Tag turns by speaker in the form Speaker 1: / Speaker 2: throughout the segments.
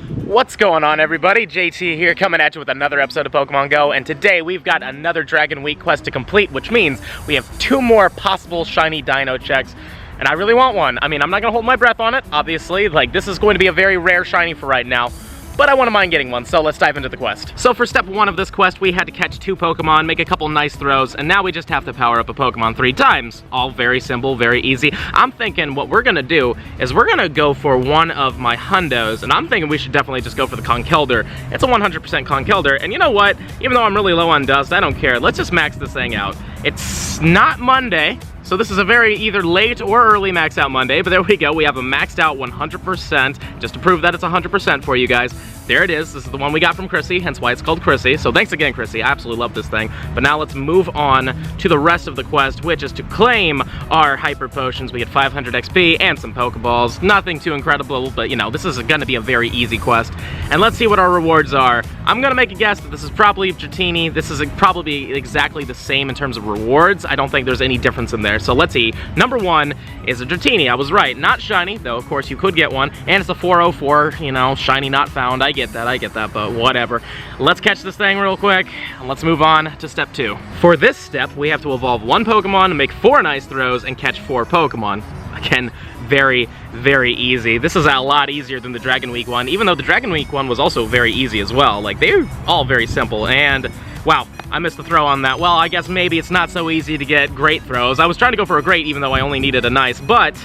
Speaker 1: What's going on, everybody? JT here, coming at you with another episode of Pokemon Go, and today we've got another Dragon Week quest to complete, which means we have 2 more possible shiny dino checks, and I really want one. I mean, I'm not gonna hold my breath on it, obviously. Like, this is going to be a very rare shiny for right now, but I wouldn't mind getting one, so let's dive into the quest. So for step 1 of this quest, we had to catch 2 Pokemon, make a couple nice throws, and now we just have to power up a Pokemon 3 times. All very simple, very easy. I'm thinking what we're gonna do is we're gonna go for one of my hundos, and I'm thinking we should definitely just go for the Conkeldurr. It's a 100% Conkeldurr, and you know what? Even though I'm really low on dust, I don't care. Let's just max this thing out. It's not Monday, so this is a very either late or early max out Monday, but there we go. We have a maxed out 100%, just to prove that it's 100% for you guys. There it is. This is the one we got from Chrissy, hence why it's called Chrissy. So thanks again, Chrissy. I absolutely love this thing. But now let's move on to the rest of the quest, which is to claim our Hyper Potions. We get 500 XP and some Pokeballs. Nothing too incredible, but you know, this is going to be a very easy quest. And let's see what our rewards are. I'm going to make a guess that this is probably Dratini. This is probably exactly the same in terms of rewards. I don't think there's any difference in there. So let's see. Number 1 is a Dratini. I was right. Not shiny, though of course you could get one. And it's a 404, you know, shiny not found. I get that, but whatever. Let's catch this thing real quick, and let's move on to step 2. For this step, we have to evolve 1 Pokemon, make 4 nice throws, and catch 4 Pokemon. Again, very, very easy. This is a lot easier than the Dragon Week one, even though the Dragon Week one was also very easy as well. Like, they're all very simple, and wow, I missed the throw on that. Well, I guess maybe it's not so easy to get great throws. I was trying to go for a great, even though I only needed a nice, but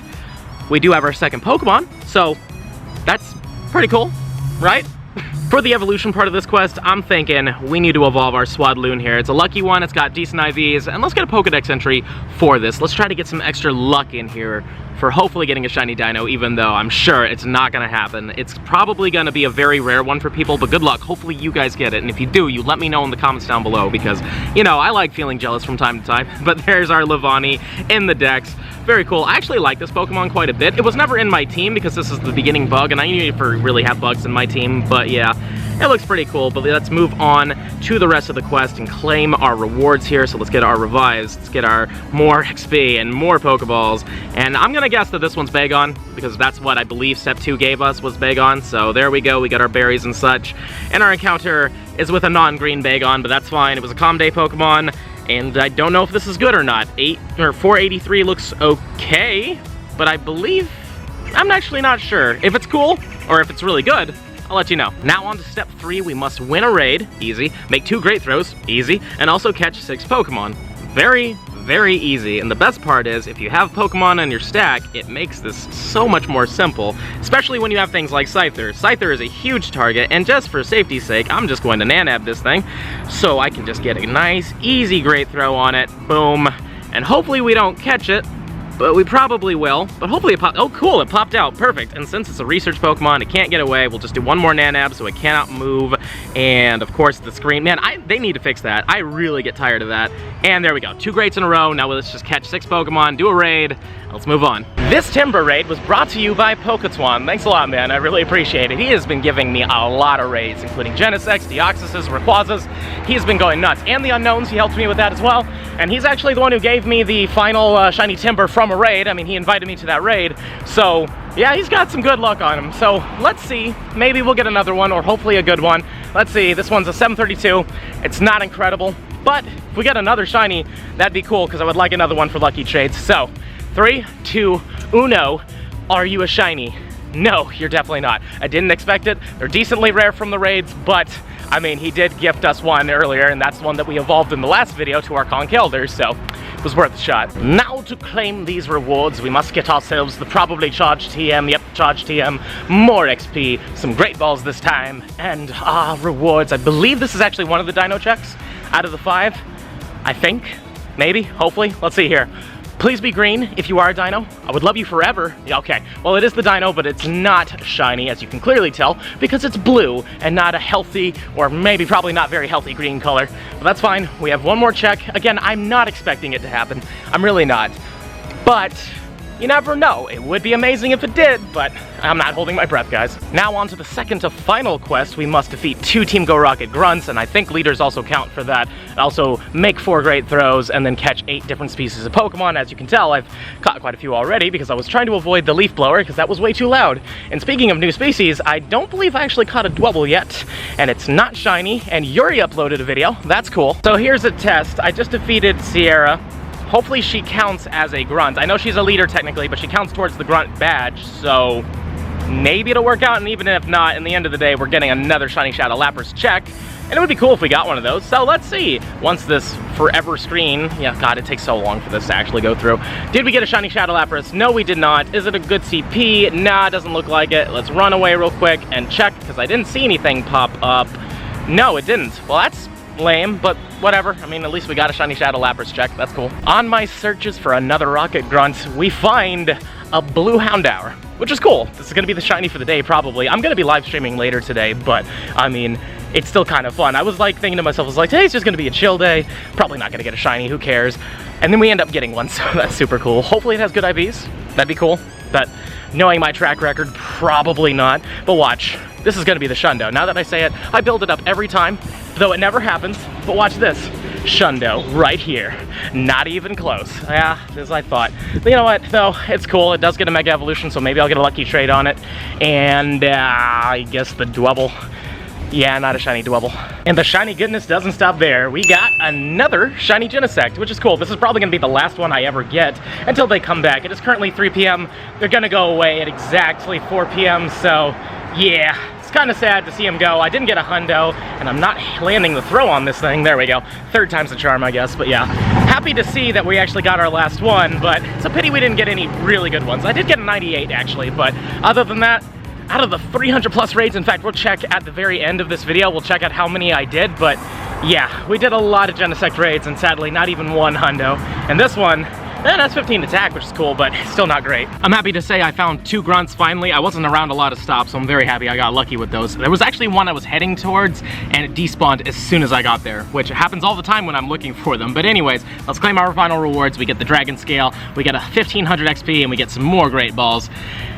Speaker 1: we do have our second Pokemon, so that's pretty cool, right? For the evolution part of this quest, I'm thinking we need to evolve our Swadloon here. It's a lucky one, it's got decent IVs, and let's get a Pokedex entry for this. Let's try to get some extra luck in here for hopefully getting a shiny dino, even though I'm sure it's not gonna happen. It's probably gonna be a very rare one for people, but good luck. Hopefully you guys get it, and if you do, you let me know in the comments down below, because, you know, I like feeling jealous from time to time. But there's our Levani in the Dex. Very cool. I actually like this Pokemon quite a bit. It was never in my team because this is the beginning bug, and I need to really have bugs in my team, but yeah, it looks pretty cool. But let's move on to the rest of the quest and claim our rewards here. So let's get our revives, let's get our more XP and more Pokeballs, and I'm gonna guess that this one's Bagon, because that's what I believe step 2 gave us, was Bagon. So there we go, we got our berries and such, and our encounter is with a non-green Bagon, but that's fine. It was a Calm Day Pokemon, and I don't know if this is good or not. 483 looks okay, but I believe, I'm actually not sure. If it's cool, or if it's really good, I'll let you know. Now on to step 3, we must win a raid, easy, make 2 great throws, easy, and also catch 6 Pokemon. Very, very easy, and the best part is, if you have Pokemon on your stack, it makes this so much more simple, especially when you have things like Scyther. Scyther is a huge target, and just for safety's sake, I'm just going to Nanab this thing, so I can just get a nice, easy, great throw on it, boom, and hopefully we don't catch it, but we probably will. But hopefully it popped. Oh, cool, it popped out. Perfect. And since it's a research Pokemon, it can't get away. We'll just do 1 more Nanab so it cannot move. And of course, the screen. Man, they need to fix that. I really get tired of that. And there we go. 2 greats in a row. Now let's just catch 6 Pokemon, do a raid. Let's move on. This Timber raid was brought to you by Poketwan. Thanks a lot, man. I really appreciate it. He has been giving me a lot of raids, including Genesects, Deoxyses, Rayquazas. He's been going nuts. And the Unknowns, he helped me with that as well. And he's actually the one who gave me the final shiny Timber from a raid. I mean, he invited me to that raid. So, yeah, he's got some good luck on him. So, let's see. Maybe we'll get another one, or hopefully a good one. Let's see. This one's a 732. It's not incredible. But if we get another shiny, that'd be cool, because I would like another one for lucky trades. So, 3, 2, 1. Are you a shiny? No, you're definitely not. I didn't expect it. They're decently rare from the raids, but I mean, he did gift us one earlier, and that's one that we evolved in the last video to our Conkeldurr, so it was worth a shot. Now to claim these rewards, we must get ourselves the probably charged TM, yep, charged TM, more XP, some great balls this time, and rewards. I believe this is actually one of the dino checks out of the 5, I think, maybe, hopefully. Let's see here. Please be green if you are a dino. I would love you forever. Yeah, okay, well, it is the dino, but it's not shiny, as you can clearly tell, because it's blue and not a healthy, or maybe probably not very healthy green color. But that's fine. We have 1 more check. Again, I'm not expecting it to happen. I'm really not. But You never know. It would be amazing if it did, but I'm not holding my breath, guys. Now on to the second to final quest. We must defeat 2 Team Go Rocket grunts, and I think leaders also count for that. Also, make 4 great throws, and then catch 8 different species of Pokemon. As you can tell, I've caught quite a few already because I was trying to avoid the leaf blower because that was way too loud. And speaking of new species, I don't believe I actually caught a Dwebble yet, and it's not shiny, and Yuri uploaded a video. That's cool. So here's a test. I just defeated Sierra. Hopefully she counts as a grunt. I know she's a leader technically, but she counts towards the grunt badge, so maybe it'll work out, and even if not, in the end of the day, we're getting another Shiny Shadow Lapras check, and it would be cool if we got one of those, so let's see. Once this forever screen, yeah, God, it takes so long for this to actually go through. Did we get a Shiny Shadow Lapras? No, we did not. Is it a good CP? Nah, it doesn't look like it. Let's run away real quick and check, because I didn't see anything pop up. No, it didn't. Well, that's lame, but whatever. I mean, at least we got a Shiny Shadow Lapras check. That's cool. On my searches for another Rocket Grunt, we find a blue Houndour, which is cool. This is gonna be the shiny for the day, probably. I'm gonna be live streaming later today, but I mean, it's still kind of fun. I was like thinking to myself, I was like, today's just gonna be a chill day. Probably not gonna get a shiny, who cares? And then we end up getting one, so that's super cool. Hopefully it has good IVs. That'd be cool. But knowing my track record, probably not. But watch, this is gonna be the Shundo. Now that I say it, I build it up every time, though it never happens. But watch this, Shundo right here. Not even close. Yeah, as I thought. But you know what, though, it's cool. It does get a Mega Evolution, so maybe I'll get a lucky trade on it. And I guess the Dwebble. Yeah, not a shiny Dwebble. And the shiny goodness doesn't stop there. We got another shiny Genesect, which is cool. This is probably gonna be the last one I ever get until they come back. It is currently 3 p.m. They're gonna go away at exactly 4 p.m. So yeah, it's kind of sad to see him go. I didn't get a hundo, and I'm not landing the throw on this thing. There we go. 3rd time's the charm, I guess. But yeah, happy to see that we actually got our last one, but it's a pity we didn't get any really good ones. I did get a 98 actually, but other than that, out of the 300 plus raids, in fact, we'll check at the very end of this video, we'll check out how many I did, but yeah, we did a lot of Genesect raids, and sadly, not even one hundo. And this one, that's 15 attack, which is cool, but still not great. I'm happy to say I found 2 grunts finally. I wasn't around a lot of stops, so I'm very happy I got lucky with those. There was actually one I was heading towards, and it despawned as soon as I got there, which happens all the time when I'm looking for them. But anyways, let's claim our final rewards. We get the Dragon Scale, we get a 1500 XP, and we get some more Great Balls.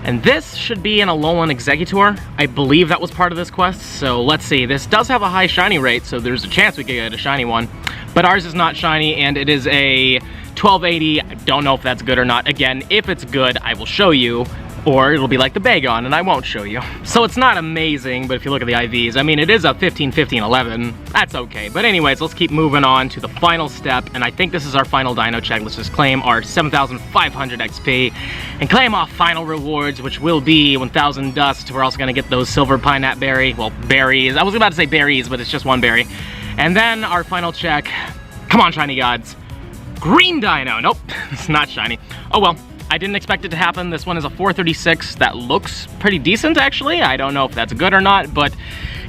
Speaker 1: And this should be an Alolan Executor. I believe that was part of this quest, so let's see. This does have a high shiny rate, so there's a chance we could get a shiny one. But ours is not shiny, and it is a 1280. I don't know if that's good or not. Again, if it's good, I will show you, or it'll be like the Bagon, and I won't show you. So it's not amazing, but if you look at the IVs, I mean, it is a 15, 15, 11. That's okay. But anyways, let's keep moving on to the final step, and I think this is our final dino check. Let's just claim our 7,500 XP and claim our final rewards, which will be 1,000 dust. We're also gonna get those silver pineapple berry, well, berries. I was about to say berries, but it's just one berry. And then our final check, come on, shiny gods. Green dino, nope, it's not shiny. Oh well. I didn't expect it to happen. This one is a 436 that looks pretty decent, actually. I don't know if that's good or not, but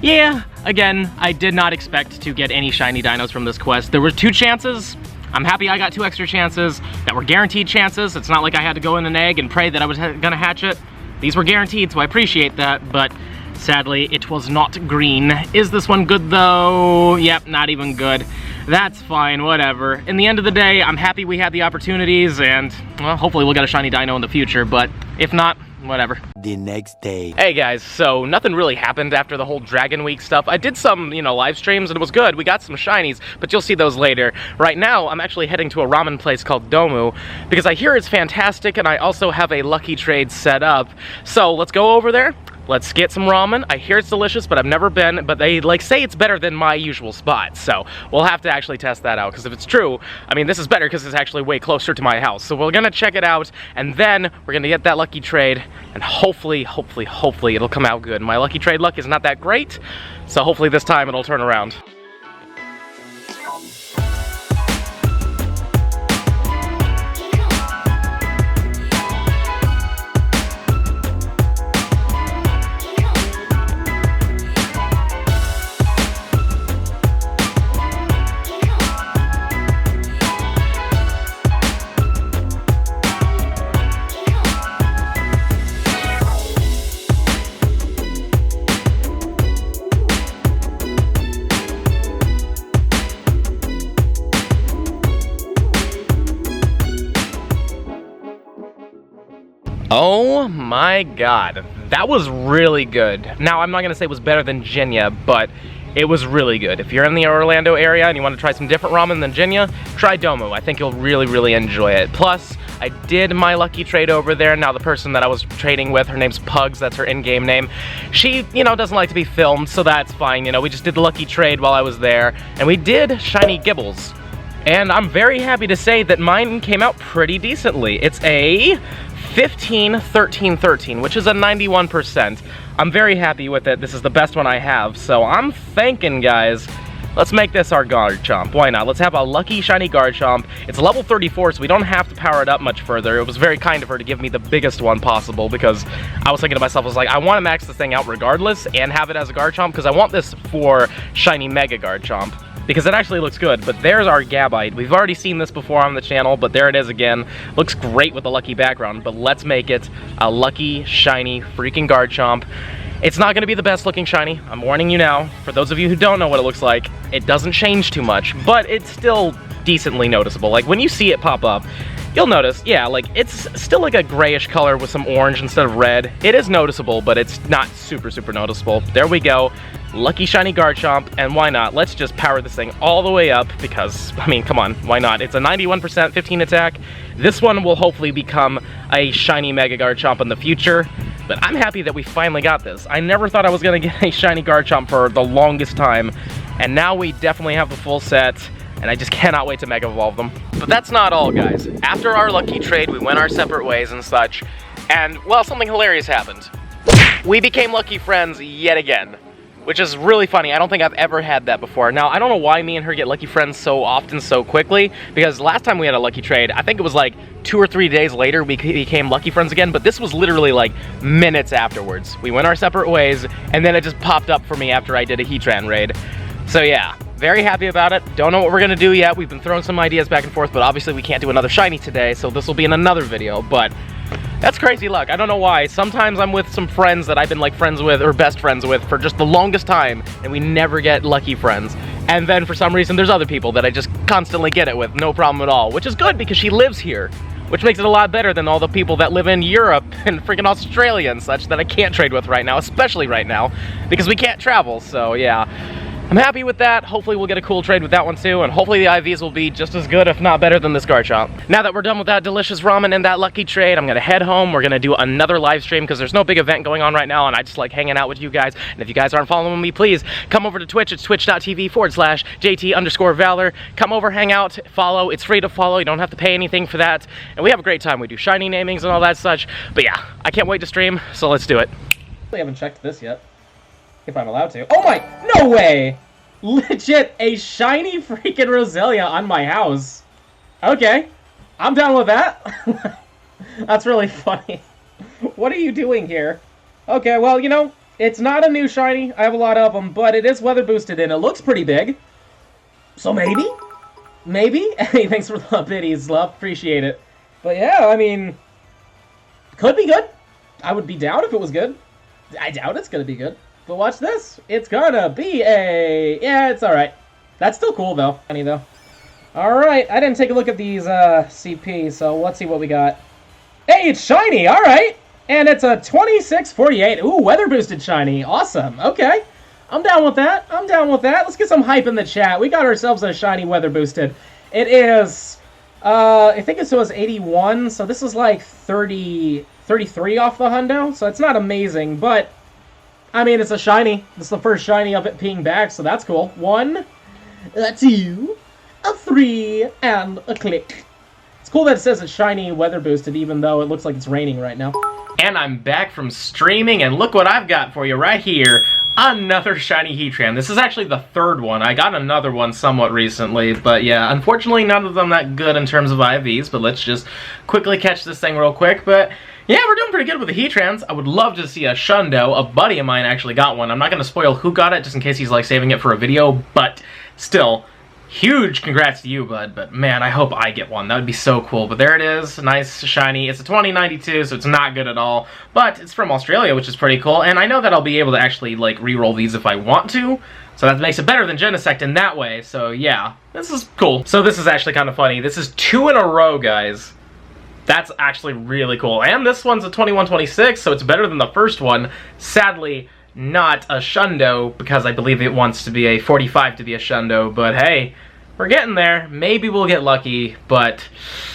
Speaker 1: yeah, again, I did not expect to get any shiny dinos from this quest. There were 2 chances. I'm happy I got 2 extra chances that were guaranteed chances. It's not like I had to go in an egg and pray that I was gonna hatch it. These were guaranteed, so I appreciate that, but sadly, it was not green. Is this one good though? Yep, not even good. That's fine, whatever. In the end of the day, I'm happy we had the opportunities, and well, hopefully we'll get a shiny dino in the future, but if not, whatever.
Speaker 2: The next day.
Speaker 1: Hey guys, so nothing really happened after the whole Dragon Week stuff. I did some, live streams, and it was good. We got some shinies, but you'll see those later. Right now, I'm actually heading to a ramen place called Domu, because I hear it's fantastic, and I also have a lucky trade set up. So let's go over there. Let's get some ramen. I hear it's delicious, but I've never been, but they say it's better than my usual spot. So we'll have to actually test that out, because if it's true, I mean, this is better because it's actually way closer to my house. So we're gonna check it out, and then we're gonna get that lucky trade, and hopefully it'll come out good. My lucky trade luck is not that great, so hopefully this time it'll turn around. Oh my god, that was really good. Now, I'm not gonna say it was better than Jinya, but it was really good. If you're in the Orlando area and you want to try some different ramen than Jinya, try Domu. I think you'll really, really enjoy it. Plus, I did my lucky trade over there. Now, the person that I was trading with, her name's Pugs, that's her in-game name. She, you know, doesn't like to be filmed, so that's fine. You know, we just did the lucky trade while I was there, and we did shiny Gibbles. And I'm very happy to say that mine came out pretty decently. It's a 15, 13, 13, which is a 91%. I'm very happy with it. This is the best one I have, so I'm thinking, guys, let's make this our Garchomp. Why not? Let's have a lucky shiny Garchomp. It's level 34, so we don't have to power it up much further. It was very kind of her to give me the biggest one possible, because I was thinking to myself, I was like, I want to max this thing out regardless and have it as a Garchomp, because I want this for shiny Mega Garchomp, because it actually looks good. But there's our Gabite. We've already seen this before on the channel, but there it is again. Looks great with the lucky background, but let's make it a lucky, shiny, freaking Garchomp. It's not going to be the best looking shiny, I'm warning you now. For those of you who don't know what it looks like, it doesn't change too much, but it's still decently noticeable. Like, when you see it pop up, you'll notice, yeah, like, it's still like a grayish color with some orange instead of red. It is noticeable, but it's not super, super noticeable. There we go. Lucky shiny Garchomp, and why not? Let's just power this thing all the way up, because, I mean, come on, why not? It's a 91%, 15 attack. This one will hopefully become a shiny Mega Garchomp in the future, but I'm happy that we finally got this. I never thought I was going to get a shiny Garchomp for the longest time, and now we definitely have the full set, and I just cannot wait to Mega Evolve them. But that's not all, guys. After our lucky trade, we went our separate ways and such, and, well, something hilarious happened. We became lucky friends yet again, which is really funny. I don't think I've ever had that before. Now, I don't know why me and her get lucky friends so often, so quickly, because last time we had a lucky trade, I think it was like 2 or 3 days later we became lucky friends again, but this was literally like minutes afterwards. We went our separate ways, and then it just popped up for me after I did a Heatran raid. So yeah, very happy about it. Don't know what we're gonna do yet. We've been throwing some ideas back and forth, but obviously we can't do another shiny today, so this will be in another video, but that's crazy luck. I don't know why. Sometimes I'm with some friends that I've been like friends with or best friends with for just the longest time, and we never get lucky friends. And then for some reason there's other people that I just constantly get it with, no problem at all, which is good because she lives here, which makes it a lot better than all the people that live in Europe and freaking Australia and such that I can't trade with right now, especially right now, because we can't travel, so yeah. I'm happy with that. Hopefully we'll get a cool trade with that one too, and hopefully the IVs will be just as good, if not better, than this Garchomp. Now that we're done with that delicious ramen and that lucky trade, I'm gonna head home. We're gonna do another live stream because there's no big event going on right now, and I just like hanging out with you guys. And if you guys aren't following me, please come over to Twitch. It's twitch.tv/JT_Valor. Come over, hang out, follow. It's free to follow. You don't have to pay anything for that. And we have a great time. We do shiny namings and all that such. But yeah, I can't wait to stream, so let's do it. I haven't checked this yet. If I'm allowed to. Oh my, no way! Legit, a shiny freaking Roselia on my house. Okay, I'm down with that. That's really funny. What are you doing here? Okay, well, you know, it's not a new shiny. I have a lot of them, but it is weather boosted and it looks pretty big. So maybe? Maybe? Hey, thanks for the biddies, love. Appreciate it. But yeah, I mean, could be good. I would be down if it was good. I doubt it's gonna be good. But watch this. It's gonna be a... Yeah, it's alright. That's still cool, though. Funny, though. Alright, I didn't take a look at these CP, so let's see what we got. Hey, it's shiny! Alright! And it's a 2648. Ooh, weather-boosted shiny. Awesome. Okay. I'm down with that. I'm down with that. Let's get some hype in the chat. We got ourselves a shiny weather-boosted. It is... I think it was 81, so this is like 33 off the hundo, so it's not amazing, but... I mean, it's a shiny. This is the first shiny of it being back, so that's cool. 1, a 2, a 3, and a click. It's cool that it says it's shiny weather boosted, even though it looks like it's raining right now. And I'm back from streaming, and look what I've got for you right here. Another shiny Heatran. This is actually the third one. I got another one somewhat recently, but yeah, unfortunately none of them that good in terms of IVs, but let's just quickly catch this thing real quick. But yeah, we're doing pretty good with the Heatrans. I would love to see a Shundo. A buddy of mine actually got one. I'm not going to spoil who got it, just in case he's like saving it for a video, but still, huge congrats to you, bud. But man, I hope I get one. That would be so cool. But there it is, nice, shiny. It's a 2092, so it's not good at all, but it's from Australia, which is pretty cool, and I know that I'll be able to actually like re-roll these if I want to, so that makes it better than Genesect in that way, so yeah, this is cool. So this is actually kind of funny. This is 2 in a row, guys. That's actually really cool. And this one's a 2126, so it's better than the first one. Sadly, not a shundo, because I believe it wants to be a 45 to be a shundo, but hey, we're getting there. Maybe we'll get lucky, but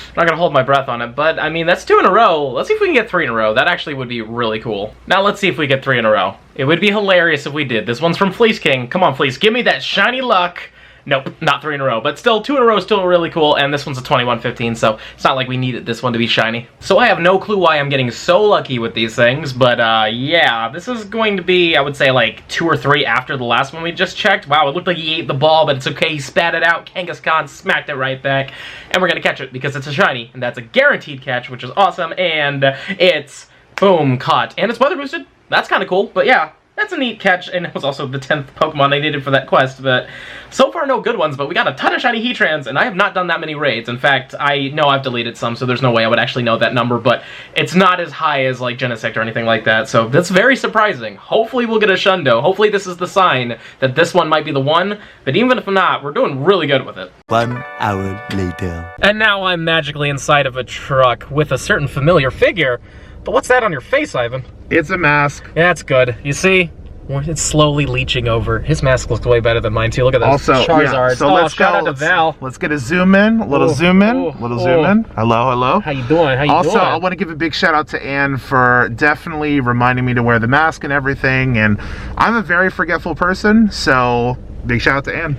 Speaker 1: I'm not gonna hold my breath on it. But I mean, that's 2 in a row. Let's see if we can get 3 in a row. That actually would be really cool. Now let's see if we get 3 in a row. It would be hilarious if we did. This one's from Fleece King. Come on, Fleece, give me that shiny luck. Nope, not 3 in a row, but still 2 in a row is still really cool, and this one's a 2115, so it's not like we needed this one to be shiny. So I have no clue why I'm getting so lucky with these things, but yeah, this is going to be, I would say, like 2 or 3 after the last one we just checked. Wow, it looked like he ate the ball, but it's okay, he spat it out, Kangaskhan smacked it right back, and we're gonna catch it because it's a shiny, and that's a guaranteed catch, which is awesome, and it's, boom, caught. And it's weather boosted, that's kind of cool, but yeah. That's a neat catch, and it was also the 10th Pokemon I needed for that quest, but so far no good ones, but we got a ton of shiny Heatrans, and I have not done that many raids. In fact, I know I've deleted some, so there's no way I would actually know that number, but it's not as high as, like, Genesect or anything like that, so that's very surprising. Hopefully we'll get a Shundo. Hopefully this is the sign that this one might be the one, but even if not, we're doing really good with it.
Speaker 2: 1 hour later.
Speaker 1: And now I'm magically inside of a truck with a certain familiar figure. But what's that on your face, Ivan?
Speaker 3: It's a mask.
Speaker 1: Yeah, that's good. You see? It's slowly leaching over. His mask looks way better than mine, too. Look at those Charizards.
Speaker 3: Yeah, so let's
Speaker 1: shout
Speaker 3: go.
Speaker 1: out to Val.
Speaker 3: Let's get a zoom in. A little zoom in. Zoom in. Hello, hello.
Speaker 1: How you doing? How you doing?
Speaker 3: Also, I want to give a big shout out to Anne for definitely reminding me to wear the mask and everything. And I'm a very forgetful person, so big shout out to Anne.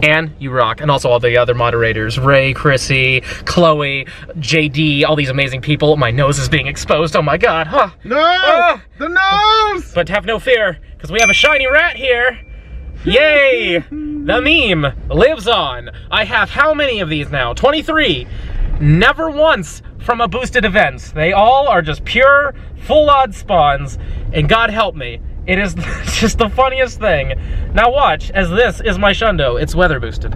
Speaker 1: And you rock. And also all the other moderators. Ray, Chrissy, Chloe, JD, all these amazing people. My nose is being exposed. Oh my god. Huh.
Speaker 3: No! The nose!
Speaker 1: But have no fear, because we have a shiny rat here. Yay! The meme lives on. I have how many of these now? 23. Never once from a boosted event. They all are just pure, full odds spawns. And God help me, it is just the funniest thing. Now watch, as this is my Shundo. It's weather boosted.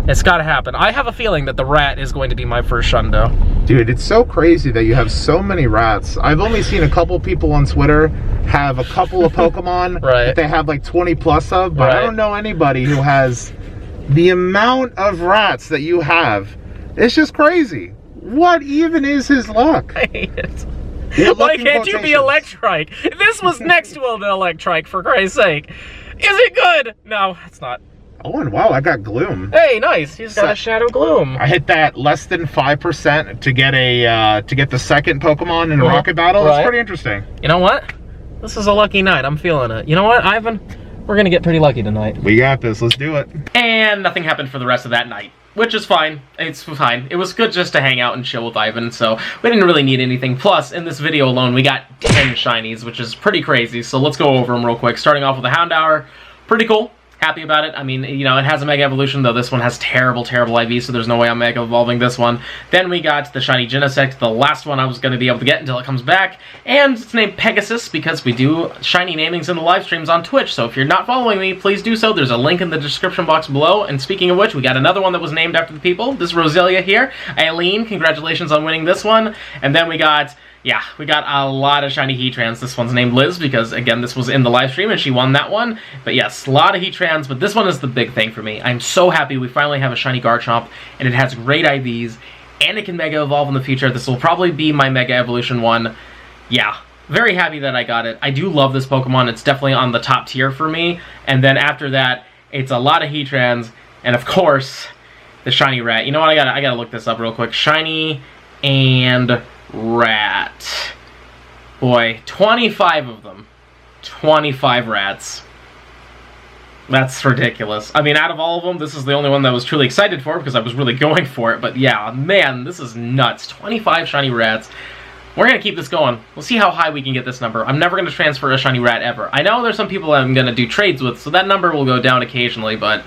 Speaker 1: It's gotta happen. I have a feeling that the rat is going to be my first Shundo.
Speaker 3: Dude, it's so crazy that you have so many rats. I've only seen a couple people on Twitter have a couple of Pokemon that they have like 20 plus of, but I don't know anybody who has the amount of rats that you have. It's just crazy. What even is his luck?
Speaker 1: I hate it. Why can't you be Electrike? This was next to an Electrike, for Christ's sake. Is it good? No, it's not.
Speaker 3: Oh, and wow, I got Gloom.
Speaker 1: Hey, nice. He's got a Shadow Gloom.
Speaker 3: I hit that less than 5% to get a to get the second Pokemon in a Rocket Battle. That's pretty interesting.
Speaker 1: You know what? This is a lucky night. I'm feeling it. You know what, Ivan? We're gonna get pretty lucky tonight.
Speaker 3: We got this. Let's do it.
Speaker 1: And nothing happened for the rest of that night, which is fine. It's fine. It was good just to hang out and chill with Ivan, so we didn't really need anything. Plus, in this video alone, we got 10 shinies, which is pretty crazy. So let's go over them real quick. Starting off with the Houndour. Pretty cool. Happy about it. I mean, you know, it has a Mega Evolution, though this one has terrible, terrible IV, so there's no way I'm Mega Evolving this one. Then we got the Shiny Genesect, the last one I was going to be able to get until it comes back. And it's named Pegasus because we do Shiny namings in the live streams on Twitch, so if you're not following me, please do so. There's a link in the description box below. And speaking of which, we got another one that was named after the people. This is Roselia here. Aileen, congratulations on winning this one. And then we got... yeah, we got a lot of shiny Heatrans. This one's named Liz because, again, this was in the live stream and she won that one. But yes, a lot of Heatrans, but this one is the big thing for me. I'm so happy we finally have a shiny Garchomp, and it has great IVs, and it can Mega Evolve in the future. This will probably be my Mega Evolution one. Yeah, very happy that I got it. I do love this Pokemon. It's definitely on the top tier for me. And then after that, it's a lot of Heatrans, and of course, the shiny rat. You know what, I gotta look this up real quick. Shiny and... rat. Boy, 25 of them. 25 rats. That's ridiculous. I mean, out of all of them, this is the only one that I was truly excited for because I was really going for it. But yeah, man, this is nuts. 25 shiny rats. We're going to keep this going. We'll see how high we can get this number. I'm never going to transfer a shiny rat ever. I know there's some people I'm going to do trades with, so that number will go down occasionally, but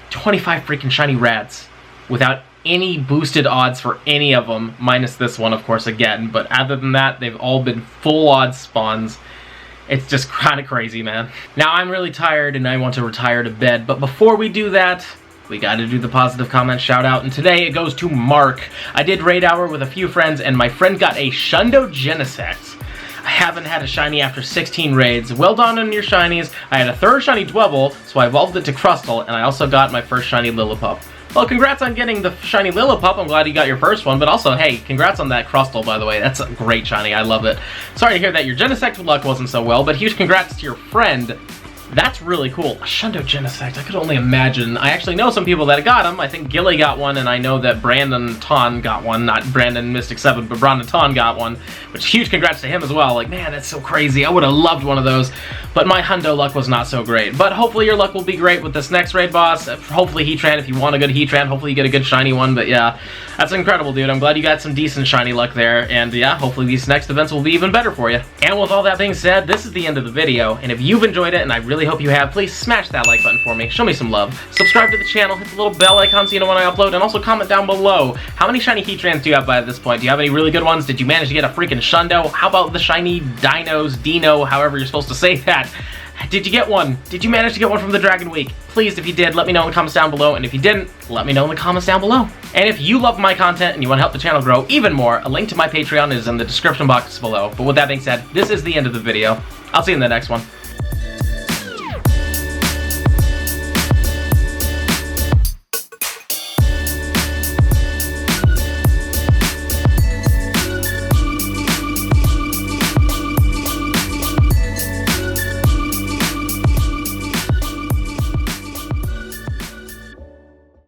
Speaker 1: 25 freaking shiny rats without any boosted odds for any of them, minus this one, of course, again. But other than that, they've all been full odds spawns. It's just kind of crazy, man. Now, I'm really tired, and I want to retire to bed. But before we do that, we got to do the positive comment shout-out. And today, it goes to Mark. I did Raid Hour with a few friends, and my friend got a Shundo Genesect. I haven't had a shiny after 16 raids. Well done on your shinies. I had a third shiny Dwebble, so I evolved it to Crustle, and I also got my first shiny Lillipup. Well, congrats on getting the shiny Lillipup. I'm glad you got your first one, but also, hey, congrats on that Crustle, by the way. That's a great shiny. I love it. Sorry to hear that your Genesect luck wasn't so well, but huge congrats to your friend. That's really cool. A Shundo Genesect, I could only imagine. I actually know some people that got them. I think Gilly got one, and I know that Brandon Ton got one. Not Brandon Mystic 7, but Brandon Ton got one. Which, huge congrats to him as well. Like, man, that's so crazy. I would have loved one of those. But my Hundo luck was not so great. But hopefully your luck will be great with this next raid boss. Hopefully Heatran, if you want a good Heatran. Hopefully you get a good shiny one. But yeah, that's incredible, dude. I'm glad you got some decent shiny luck there. And yeah, hopefully these next events will be even better for you. And with all that being said, this is the end of the video. And if you've enjoyed it, and I really hope you have, please smash that like button for me. Show me some love. Subscribe to the channel. Hit the little bell icon so you know when I upload. And also comment down below. How many shiny Heatrans do you have by this point? Do you have any really good ones? Did you manage to get a freaking Shundo? How about the shiny Dinos, Dino, however you're supposed to say that? Did you get one? Did you manage to get one from the Dragon Week? Please, if you did, let me know in the comments down below. And if you didn't, let me know in the comments down below. And if you love my content and you want to help the channel grow even more, a link to my Patreon is in the description box below. But with that being said, this is the end of the video. I'll see you in the next one.